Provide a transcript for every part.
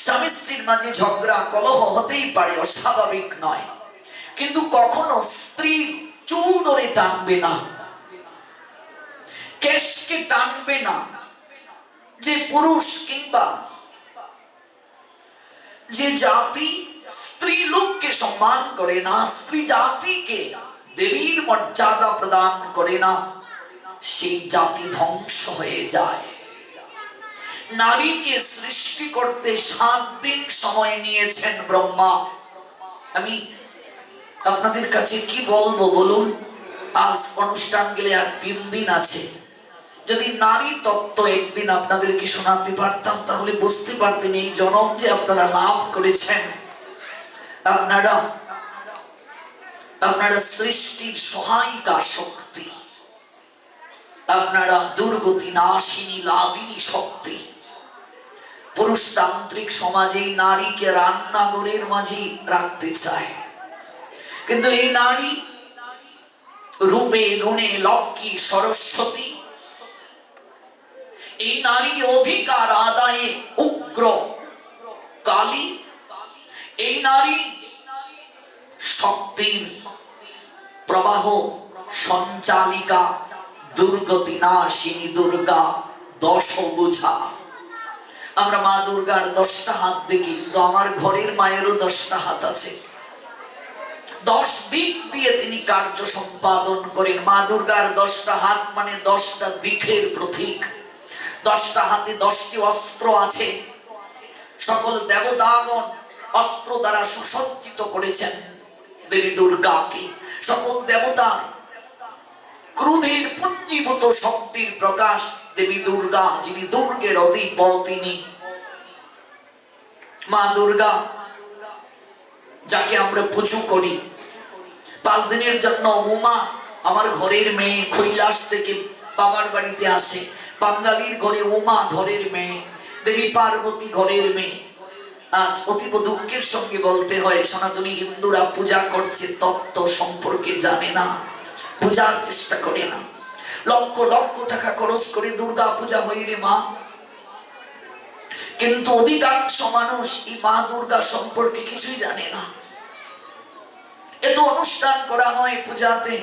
স্বামী স্ত্রীর মাঝে ঝগড়া কলহ হতেই পারে, অস্বাভাবিক নয়, কিন্তু কখনো স্ত্রীর চুল ধরে টানবে না, কেশকে টানবে না। যে পুরুষ কিংবা যে জাতি স্ত্রী লোককে সম্মান করে না, স্ত্রী জাতিকে দেবীর মর্যাদা প্রদান করে না, সেই জাতি ধ্বংস হয়ে যায়। নারীকে সৃষ্টি করতে 7 দিন সময় নিয়েছেন ব্রহ্মা। আমি আপনাদের কাছে কি বলবো বলুন? আজ অনুষ্ঠান গেলে আর 3 দিন আছে। যদি নারী তত্ত্ব একদিন আপনাদেরকে শোনাতে পারতাম, তাহলে বুঝতে পারতেন এই জনম যে আপনারা লাভ করেছেন, আপনারা সৃষ্টির সহায়িকা শক্তি, আপনারা দুর্গতি নাশিনী লাভিনী শক্তি। পুরুষতান্ত্রিক সমাজে নারীকে রান্নাঘরের মাঝে রাখতে চায়, কিন্তু এই নারী রূপে গুণে লক্ষ্মী সরস্বতী, এই নারী অধিকার আদায়ে উগ্র কালী, এই নারী শক্তির প্রবাহ সঞ্চালিকা, দুর্গতি নাশিনী দুর্গা, দশভুজা। আমরা মা দুর্গার 10টা হাত দেখি, তো আমার ঘরের মায়েরও 10টা হাত আছে। 10 দিক দিয়ে তিনি কার্য সম্পাদন করেন। মা দুর্গার 10টা হাত মানে 10টা দিকের প্রতীক। 10টা হাতে 10টি অস্ত্র আছে। সকল দেবতাগণ অস্ত্র দ্বারা সুসজ্জিত করেছেন দেবী দুর্গাকে। সকল দেবতা ক্রোধের পুঞ্জীভূত শক্তির প্রকাশ দেবী দুর্গা, যিনি দুর্গের অধিপতিনী। মা দুর্গা যাকে আমরা পুজো করি, 5 দিনের জন্য উমা আমার ঘরের মেয়ে, কৈলাস থেকে বাবার বাড়িতে আসে। বাঙালির ঘরে উমা ঘরের মেয়ে, দেবী পার্বতী ঘরের মেয়ে। আজ অতীব দুঃখের সঙ্গে বলতে হয়, সনাতনী হিন্দুরা পূজা করছে, তত্ত্ব সম্পর্কে জানে না, পূজার চেষ্টা করে না। লক্ষ লক্ষ টাকা খরচ করে দুর্গা পূজা হয় রে মা, কিন্তু অধিকাংশ মানুষ এই মা দুর্গা সম্পর্কে কিছুই জানে না। এত অনুষ্ঠান করা হয় পূজাতে,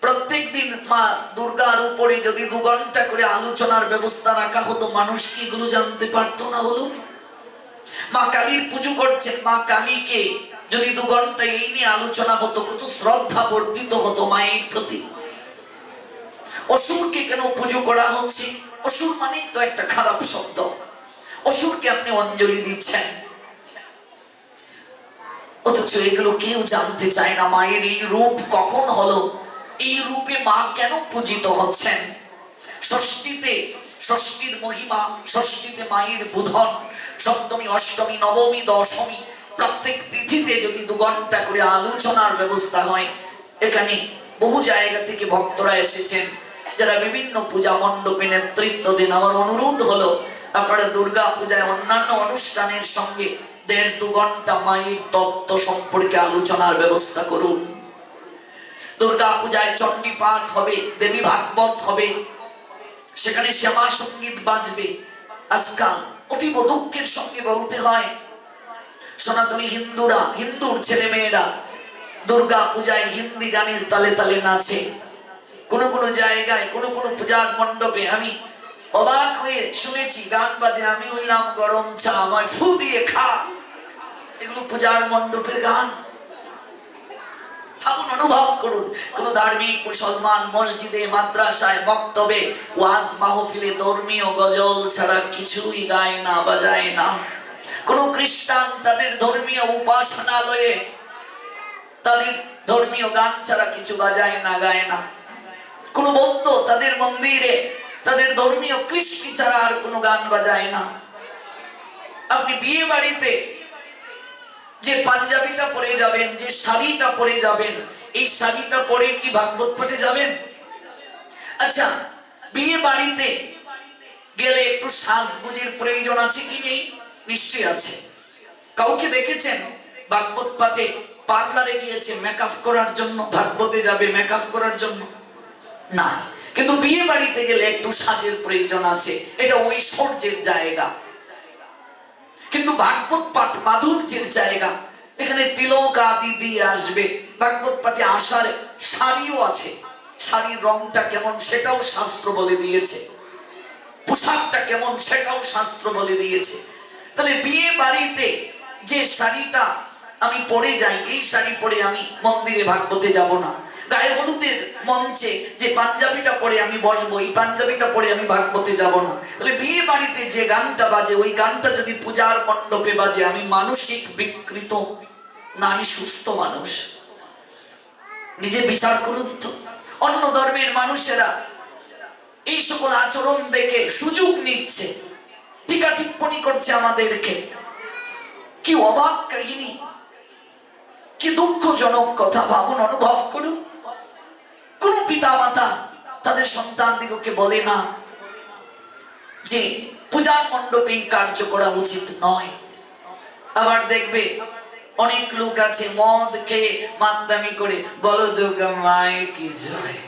প্রত্যেক দিন মা দুর্গার উপরে যদি 2 ঘন্টা করে আলোচনার ব্যবস্থা রাখা হতো, মানুষ কি এগুলো জানতে পারতো না বলুন? মা কালীর পুজো করছেন, মা কালীকে যদি 2 ঘন্টা এই নিয়ে আলোচনা হতো, কত শ্রদ্ধা বর্ধিত হতো মায়ের প্রতি। অসুরকে কেন পুজো করা হচ্ছে? অসুর মানে তো একটা খারাপ শব্দ। অসুরকে আপনি অঞ্জলি দিচ্ছেন, অথচ এগুলো কেউ জানতে চায় না। মায়ের এই রূপ কখন হলো, এই রূপে মা কেন পূজিত হচ্ছেন? ষষ্ঠীতে ষষ্ঠীর মহিমা, ষষ্ঠীতে মায়ের বোধন, সপ্তমী অষ্টমী নবমী দশমী প্রত্যেক তিথিতে যদি 2 ঘন্টা করে আলোচনার ব্যবস্থা হয়। এখানে বহু জায়গা থেকে ভক্তরা এসেছেন, যারা বিভিন্ন পূজা মণ্ডপে নেতৃত্ব দেন। আমার অনুরোধ হলো, আপনারা দুর্গা পূজায় অন্যান্য অনুষ্ঠানের সঙ্গে 1.5-2 ঘন্টা মায়ের তত্ত্ব সম্পর্কে আলোচনার ব্যবস্থা করুন। দুর্গা পূজায় চণ্ডী পাঠ হবে, দেবী ভাগবত হবে, সেখানে শ্যামা সঙ্গীত বাজবে। আজকাল অতীব দুঃখের সঙ্গে বলতে হয়, সনাতনী হিন্দুরা, হিন্দুর ছেলে মেয়েরা দুর্গা পূজায় হিন্দি গানের তালে তালে নাচে। কোনো কোনো জায়গায়, কোনো কোনো পূজা মণ্ডপে আমি অবাক হয়ে শুনেছি, গান বাজে, আমি হইলাম গরম চা, আমায় ফু দিয়ে খা। এগুলো পূজার মণ্ডপের গান? ভাবুন, অনুভব করুন। কোন ধার্মিক মুসলমান মসজিদে, মাদ্রাসায়, মক্তবে, ওয়াজ মাহফিলে ধর্মীয় গজল ছাড়া কিছুই গায় না, বাজায় না। কোন খ্রিস্টান তাদের ধর্মীয় উপাসনালয়ে তাদের ধর্মীয় গান ছাড়া কিছু বাজায় না, গায় না। কোন বৌদ্ধ তাদের মন্দিরে তাদের ধর্মীয় কৃষ্টি ছাড়া আর কোনো গান বাজায় না। আপনি বিয়ে বাড়িতে যে পাঞ্জাবিটা পরে যাবেন, যে শাড়িটা পরে যাবেন, এই শাড়িটা পরে কি ভাগবত পাঠে যাবেন? আচ্ছা, বিয়ে বাড়িতে গেলে একটু সাজগোজের প্রয়োজন আছে কি নেই? নিশ্চয়ই আছে। কাউকে দেখেছেন ভাগবত পাঠে পার্লারে গিয়েছে মেকআপ করার জন্য? ভাগবতে যাবে মেকআপ করার জন্য? না। কিন্তু বিয়ে বাড়িতে গেলে একটু সাজের প্রয়োজন আছে, এটা ঐশ্বর্যের জায়গা। কিন্তু ভাগবত পাঠ মাধুর্যের জায়গা, এখানে তিলক আদি দিয়ে আসবে। ভাগবত পাঠে আসার শাড়িও আছে, শাড়ির রংটা কেমন সেটাও শাস্ত্র বলে দিয়েছে, পোশাকটা কেমন সেটাও শাস্ত্র বলে দিয়েছে। তাহলে বিয়ে বাড়িতে যে শাড়িটা আমি পরে যাই, এই শাড়ি পরে আমি মন্দিরে ভাগবতে যাব না। গায়ে হলুদের মঞ্চে যে পাঞ্জাবিটা পরে আমি বসবো, এই পাঞ্জাবিটা পরে আমি ভাগবতে যাব না। তাহলে বিয়ে বাড়িতে যে গানটা বাজে, ওই গানটা যদি পূজার মণ্ডপে বাজে, আমি মানসিক বিকৃত না আমি সুস্থ মানুষ? নিজে বিচার করুন তো। অন্য ধর্মের মানুষেরা এই সকল আচরণ দেখে সুযোগ নিচ্ছে, টিকা টিপ্পণী করছে আমাদেরকে। কি অবাক কাহিনী, কি দুঃখজনক কথা ভাবুন, অনুভব করুন। কোন পিতা মাতা তাদের সন্তান দিগকে বলে না যে পূজার মণ্ডপে এই কার্য করা উচিত নয়। আবার দেখবে অনেক লোক আছে মদ খেয়ে মাতলামি করে, বলো দুর্গা মায়ের কি জয়।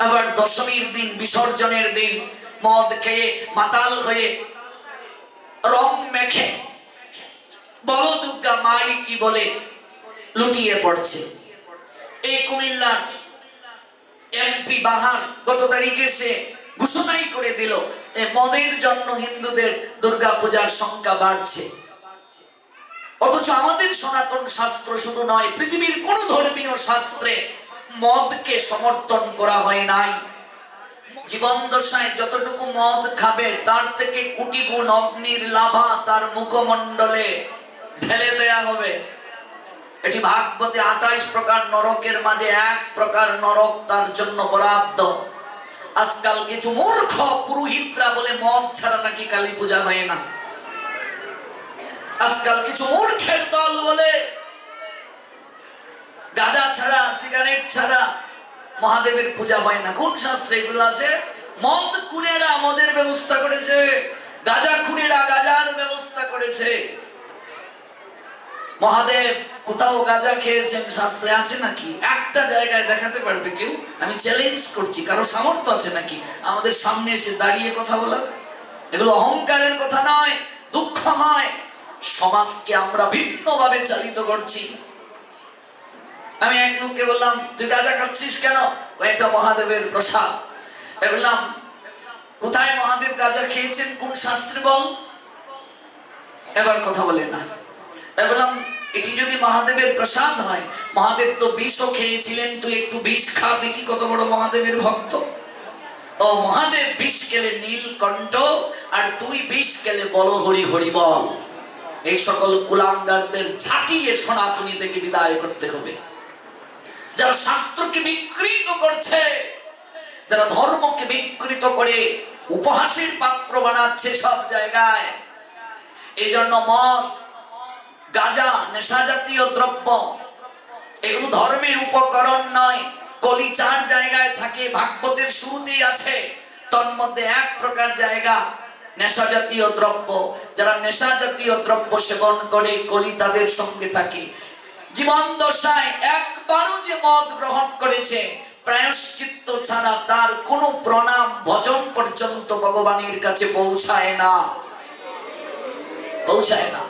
আবার দশমীর দিন, বিসর্জনের দিন মদ খেয়ে মাতাল হয়ে রং মেখে বলো দুর্গা মাই কি বলে লুটিয়ে পড়ছে। এই কুমিল্লার এমপি বাহার গত তারিখে সে ঘোষণাই করে দিল মদের জন্য হিন্দুদের দুর্গা পূজার সংখ্যা বাড়ছে। অথচ আমাদের সনাতন শাস্ত্র শুধু নয়, পৃথিবীর কোন ধর্মীয় শাস্ত্রে মদকে সমর্থন করা হয় নাই। জীবন দশায় যতটুকু মদ খাবে তার থেকে কোটি গুণ অগ্নির লাভা তার মুখমণ্ডলে ঢেলে দেয়া হবে। এটি ভাগবতে 28 প্রকার নরকের মাঝে এক প্রকার নরক তার জন্য বরাদ্দ। আজকাল কিছু মূর্খ পুরোহিতরা বলে মদ ছাড়া নাকি কালী পূজা হয় না। আজকাল কিছু মূর্খের দল বলে গাঁজা ছাড়া, সিগারেট ছাড়া মহাদেবের পূজা হয় না। কোন শাস্ত্রে এগুলো আছে? মদ খুনেরা মদের ব্যবস্থা করেছে, গাঁজা খুনেরা গাঁজার ব্যবস্থা করেছে। মহাদেব কোথাও গাঁজা খেয়েছেন শাস্ত্রে আছে নাকি? একটা জায়গায় দেখাতে পারবে কেউ? আমি চ্যালেঞ্জ করছি, কারো সামর্থ্য আছে নাকি আমাদের সামনে এসে দাঁড়িয়ে কথা বলা? এগুলো অহংকারের কথা নয়। দুঃখ হয় সমাজকে আমরা ভিন্নভাবে চালিত করছি। আমি এক লোককে বললাম, তুই গাঁজা খাচ্ছিস কেন? এটা মহাদেবের প্রসাদ। বললাম, কোথায় মহাদেব গাঁজা খেয়েছেন, কোন শাস্ত্রে বল? এবার কথা বলেন না। বললাম, এটি যদি মহাদেবের প্রসাদ হয়, মহাদেব তো বিষও খেয়েছিলেন, তুই একটু বিষ খা দেখি কত বড় মহাদেবের ভক্ত। ও মহাদেব বিষ খেলে নীলকণ্ঠ, আর তুই বিষ খেলে বলো হরি হরি বল। এই সকল কুলাঙ্গারদের ঝাঁটিয়ে সনাতনী থেকে বিদায় করতে হবে। যারা শাস্ত্রকে বিকৃত করছে, যারা ধর্মকে বিকৃত করে উপহাসের পাত্র বানাচ্ছে সব জায়গায়। এই জন্য মদ, গাঁজা, নেশা জাতীয় দ্রব্য এগুলো ধর্মের উপকরণ নয়। কলি 4 জায়গায় থাকে, ভাগবতের শুরুতেই আছে। তন্মধ্যে এক প্রকার জায়গা নেশা জাতীয় দ্রব্য। যারা নেশা জাতীয় দ্রব্য সেবন করে, কলি তাদের সঙ্গে থাকে। জীবন দশায় একবারও যে মদ গ্রহণ করেছে, প্রায়শ্চিত্ত ছাড়া তার কোনো প্রণাম ভজন পর্যন্ত ভগবানের কাছে পৌঁছায় না, পৌঁছায় না,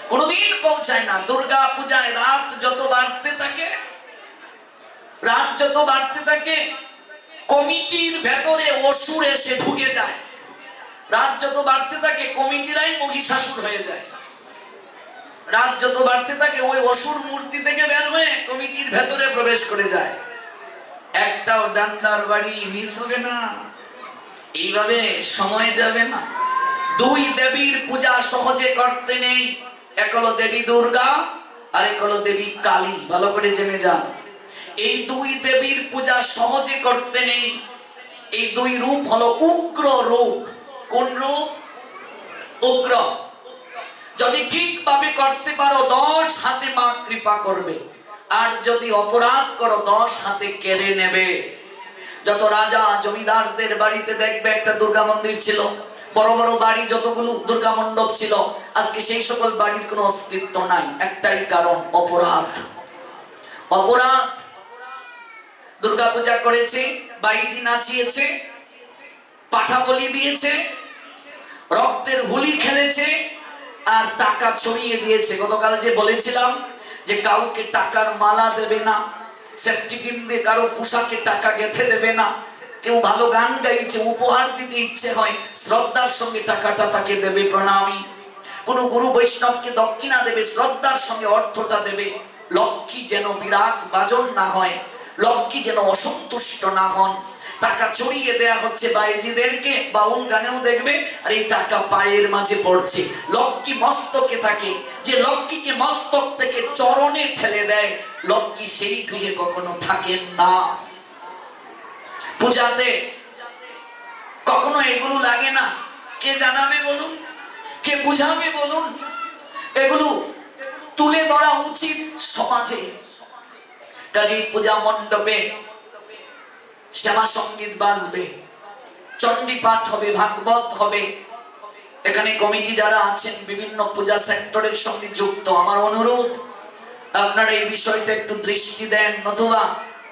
কোনদিন পৌঁছায় না। দুর্গা পূজায় রাত যত বাড়তে থাকে, রাত যত বাড়তে থাকে, কমিটির ভেতরে অসুর এসে ঢুকে যায়। রাত যত বাড়তে থাকে কমিটিরাই মহিষাসুর হয়ে যায়। রাত যত বাড়তে থাকে ওই অসুর মূর্তি থেকে বের হয়ে কমিটির ভেতরে প্রবেশ করে যায়। একটাও ডান্ডার বাড়ি মিস হবে না। এইভাবে সময় যাবে না। 2 দেবীর পূজা সহজে করতে নেই। এক হলো দেবী দুর্গা, আর এক হলো দেবী কালী। ভালো করে জেনে যান, এই 2 দেবীর পূজা সহজে করতে নেই। এই 2 রূপ হলো উগ্র রূপ। কোন রূপ? উগ্র। যদি ঠিকভাবে করতে পারো 10 হাতে মা কৃপা করবে, আর যদি অপরাধ করো 10 হাতে কেড়ে নেবে। যত রাজা জমিদারদের বাড়িতে দেখবে একটা দুর্গা মন্দির ছিল, বড় বড় বাড়ি যতগুলো দুর্গা মণ্ডপ ছিল, আজকে সেই সকল বাড়ির কোনো অস্তিত্ব নাই। একটাই কারণ, অপরাধ। অপরাধ। দুর্গা পূজা করেছে, বাইজি নাচিয়েছে, পাঠা বলি দিয়েছে, রক্তের হোলি খেলেছে আর টাকা ছড়িয়ে দিয়েছে। গতকাল যে বলেছিলাম যে কাউকে টাকার মালা দেবে না, সেফটি পিন দিয়ে কারো পোশাকে টাকা গেঁথে দেবে না। কেউ ভালো গান গাইছে, উপহার দিতে ইচ্ছে হয়, শ্রদ্ধার সঙ্গে টাকাটা তাকে দেবে, প্রণামী। কোন গুরু বৈষ্ণবকে দক্ষিণা দেবে, শ্রদ্ধার সঙ্গে অর্থটা দেবে। লক্ষ্মী যেন বিরাট বাজন না হয়, লক্ষ্মী যেন অসন্তুষ্ট না হন। টাকা ছড়িয়ে দেয়া হচ্ছে বাইজিদেরকে, বাউল গানেও দেখবে, আর এই টাকা পায়ের মাঝে পড়ছে। লক্ষ্মী মস্তকে থাকে, যে লক্ষ্মীকে মস্তক থেকে চরণে ঠেলে দেয়, লক্ষ্মী সেই গৃহে কখনো থাকেন না। পূজাতে কখনো এগুলো লাগে না। কে জানাবে বলুন, কে বুঝাবে বলুন? এগুলো তুলে ধরা উচিত সমাজে। কাজেই পূজা মণ্ডপে শ্যামা সঙ্গীত বাজবে, চণ্ডী পাঠ হবে, ভাগবত হবে। এখানে কমিটি যারা আছেন বিভিন্ন পূজা সেক্টরের সঙ্গে যুক্ত, আমার অনুরোধ আপনারা এই বিষয়টা একটু দৃষ্টি দেন, নতুবা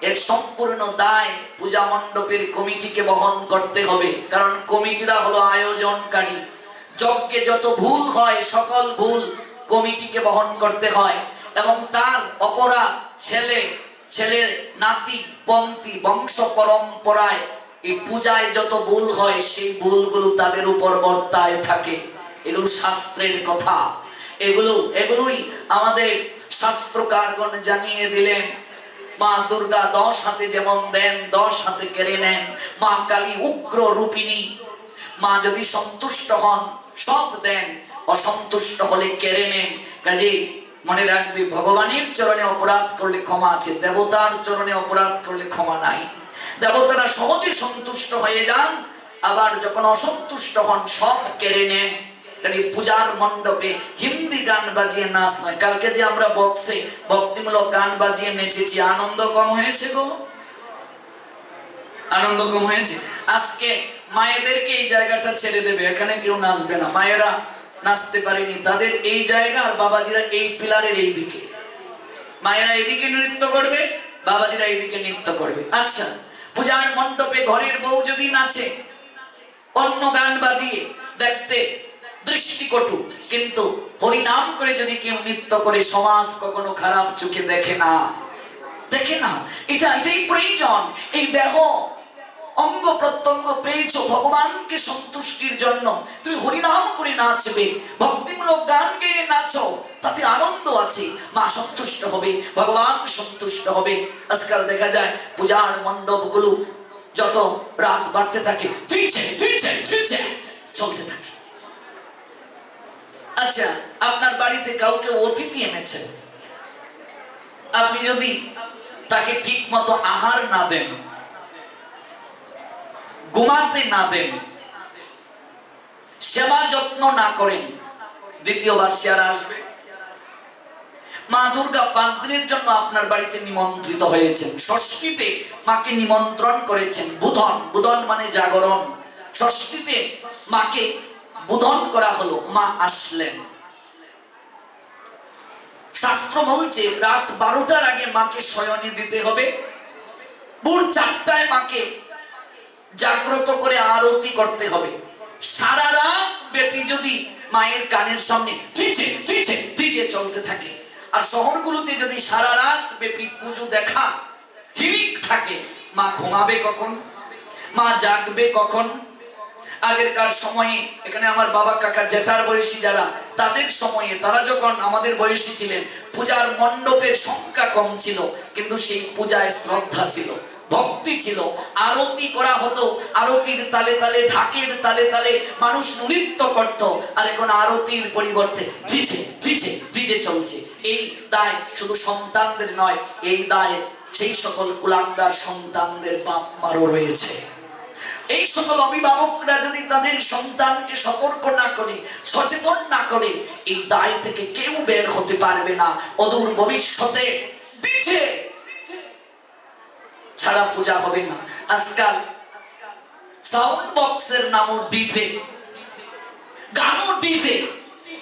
এর সম্পূর্ণ দায় পূজা মণ্ডপের কমিটিকে বহন করতে হবে। কারণ কমিটিরা হলো আয়োজনকারী। যজ্ঞে যত ভুল হয় সকল ভুল কমিটিকে বহন করতে হয়, এবং তার অপরাধ ছেলের নাতি পন্থী বংশ পরম্পরায় এই পূজায় যত ভুল হয় সেই ভুলগুলো তাদের উপর বর্তায় থাকে। এগুলো শাস্ত্রের কথা, এগুলোই আমাদের শাস্ত্রকারগণ জানিয়ে দিলেন। মা দুর্গা 10 হাতে যেমন দেন 10 হাতে কেড়ে নেন। মা কালী উগ্র রূপিণী, মা যদি সন্তুষ্ট হন সব দেন, অসন্তুষ্ট হলে কেড়ে নেন। কাজেই মনে রাখবে, ভগবানের চরণে অপরাধ করলে ক্ষমা আছে, দেবতার চরণে অপরাধ করলে ক্ষমা নাই। দেবতারা সহজে সন্তুষ্ট হয়ে যান, আবার যখন অসন্তুষ্ট হন সব কেড়ে নেন। তাই পূজার মণ্ডপে হিন্দি গান বাজিয়ে নাচ নয়। কালকে যে আমরা বক্সে ভক্তিমূলক গান বাজিয়ে নেচেছি, আনন্দ কম হয়েছে গো, আনন্দ কম হয়েছে। আজকে মায়েদেরকে এই জায়গাটা ছেড়ে দেবে, এখানে কেউ নাচবে না। মায়েরা নাচতে পারেনি, তাদের এই জায়গা, আর বাবাজিরা এই পিলারের এই দিকে। মায়েরা এইদিকে নৃত্য করবে, বাবাজিরা এইদিকে নৃত্য করবে। আচ্ছা, পূজার মণ্ডপে ঘরের বউ যদি নাচে অন্য গান বাজিয়ে, দেখতে দৃষ্টিকটু, কিন্তু হরিনাম করে যদি কেউ নৃত্য করে, সমাজ কখনো খারাপ চোখে দেখে না, দেখে না। এটাই প্রয়োজন। এই দেহ অঙ্গ প্রত্যঙ্গ পেয়েছো ভগবানকে সন্তুষ্টির জন্য, তুমি হরিনাম করে নাচবে, ভক্তিমূলক গান গেয়ে নাচো, তাতে আনন্দ আছে। মা সন্তুষ্ট হবে, ভগবান সন্তুষ্ট হবে। আজকাল দেখা যায় পূজার মণ্ডপগুলো যত রাত বাড়তে থাকে চলতে থাকে। আচ্ছা, আপনার বাড়িতে কাউকে অতিথি এনেছেন, আপনি যদি তাকে ঠিক মতো আহার না দেন, ঘুমাতে না দেন, সেবা যত্ন না করেন, দ্বিতীয়বার সে আর আসবে? মা দুর্গা 5 দিনের জন্য আপনার বাড়িতে নিমন্ত্রিত হয়েছেন। ষষ্ঠীতে মাকে নিমন্ত্রণ করেছেন। বুধন মানে জাগরণ। ষষ্ঠীতে মাকে বুধন করা হলো, মা আসলেন। শাস্ত্র বলছে রাত 12টার আগে মাকে শয়নে দিতে হবে। ভোর 4টায় মাকে জাগ্রত করে আরতি করতে হবে। সারা রাত ব্যাপী যদি মায়ের কানের সামনে ডিজে চলতে থাকে, আর শহরগুলোতে যদি সারা রাত ব্যাপী পুজো দেখা হিড়িক থাকে, মা ঘুমাবে কখন? মা জাগবে কখন? আগেরকার সময়ে, এখানে আমার বাবা কাকা জেঠার বয়সী যারা, তাদের সময়ে, তারা যখন আমাদের বয়সী ছিলেন, পূজার মণ্ডপের সংখ্যা কম ছিল, কিন্তু সেই পূজায় শ্রদ্ধা ছিল, ভক্তি ছিল, আরতি করা হতো। আরতির তালে তালে, ঢাকের তালে তালে মানুষ নৃত্য করত। আর এখন আরতির পরিবর্তে ডিজে চলছে। এই দায় শুধু সন্তানদের নয়, এই দায় সেই সকল কুলাঙ্গার সন্তানদের বাপ মারও রয়েছে। এই সকল অভিভাবকরা যদি তাদের সন্তানকে সতর্ক না করে, সচেতন না করে, এই দায় থেকে কেউ বের হতে পারবে না। অদূর ভবিষ্যতে ডিজে ছাড়া পূজা হবে না। আজকাল সাউন্ড বক্সের নামও ডিজে, গানও ডিজে।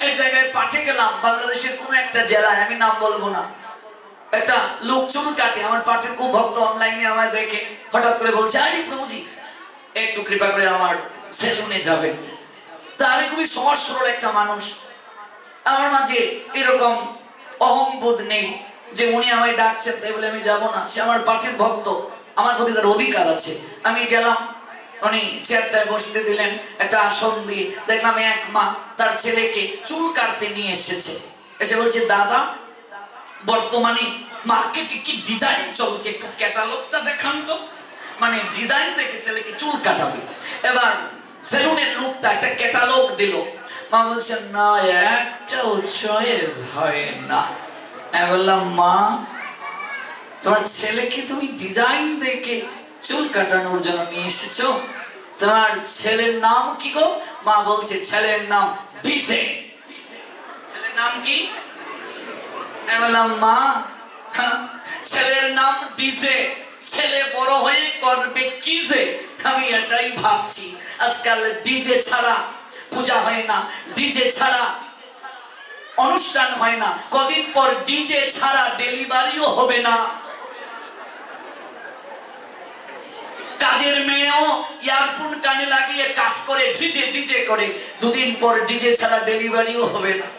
এক জায়গায় পাঠে গেলাম, বাংলাদেশের কোন একটা জেলায়, আমি নাম বলবো না, একটা লোক চুল কাটে। আমার পাঠের খুব ভক্ত, অনলাইনে আমায় দেখে হঠাৎ করে বলছে, আরে প্রভুজি একটু কৃপা করে আমার সেলুনে যাবেন। তা আমি খুবই সহজ সরল একটা মানুষ, আমার মাঝে এরকম অহংবোধ নেই যে উনি আমায় ডাকছেন তাই বলে আমি যাব না। সে আমার পাঠের ভক্ত, আমার প্রতি তার অধিকার আছে। আমি গেলাম, উনি চেয়ারটায় বসতে দিলেন, একটা আসন দিয়ে দেখলাম এক মা তার ছেলেকে চুল কাটতে নিয়ে এসেছে। এসে বলছে, দাদা বর্তমানে মার্কেটে কি ডিজাইন চলছে, একটু ক্যাটালগটা দেখান তো। মানে ডিজাইন দেখে ছেলেকে চুল কাটাবে। এবার সেলুনের লোকটা একটা ক্যাটালগ দিল। মা বলছেন, না একটাও চয়েস হয় না। আমি বললাম, মা তোমার ছেলেকে তুমি ডিজাইন দেখে চুল কাটানোর জন্য নিয়ে এসেছো? তোমার ছেলের নাম কি গো? মা বলছে, ছেলের নাম ডিজে। ছেলের নাম কি? আমি বললাম, মা ছেলের নাম ডিজে, ছেলে বড় হয়ে করবে কি যে? আমি এটাই ভাবছি। আজকাল ডিজে ছাড়া পূজা হয় না, ডিজে ছাড়া অনুষ্ঠান হয় না, কদিন পর ডিজে ছাড়া ডেলিভারিও হবে না। কাজের মেয়েও ইয়ারফোন কানে লাগিয়ে কাজ করে, ডিজে ডিজে করে, দুদিন পর ডিজে ছাড়া ডেলিভারিও হবে না।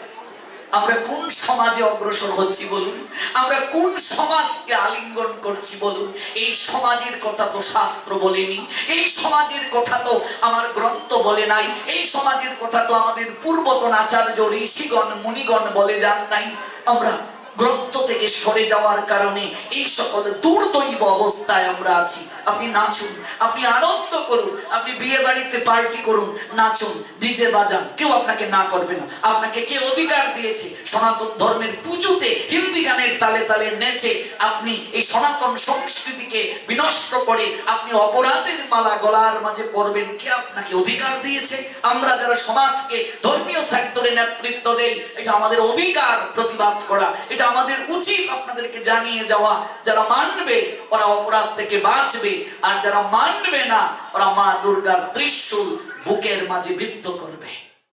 আমরা কোন সমাজে অগ্রসর হচ্ছি বলুন? আমরা কোন সমাজকে আলিঙ্গন করছি বলুন? এই সমাজের কথা তো শাস্ত্র বলেনি, এই সমাজের কথা তো আমার গ্রন্থ বলে নাই, এই সমাজের কথা তো আমাদের পূর্বতন আচার্য ঋষিগণ মুনিগণ বলে যান নাই। আমরা গ্রন্থ থেকে সরে যাওয়ার কারণে এই সকল দুর্দৈব অবস্থায় আমরা আছি। আপনি নাচুন, আপনি আনন্দ করুন, আপনি বিয়ে বাড়িতে পার্টি করুন, নাচুন, ডিজে বাজান, কেউ আপনাকে না করবে না। আপনাকে কে অধিকার দিয়েছে সনাতন ধর্মের পুজোতে হিন্দি গানের তালে তালে নেচে আপনি এই সনাতন সংস্কৃতিকে বিনষ্ট করে আপনি অপরাধের মালা গলার মাঝে পরবেন? কে আপনাকে অধিকার দিয়েছে? আমরা যারা সমাজকে ধর্মীয় সেক্টরে নেতৃত্ব দেই, এটা আমাদের অধিকার প্রতিবাদ করা, এটা আমাদের উচিত আপনাদেরকে জানিয়ে যাওয়া। যারা মানবে ওরা অপরাধ থেকে বাঁচবে, আর যারা মানবে না ওরা মা দুর্গার ত্রিশূল বুকের মাঝে বিদ্ধ করবে।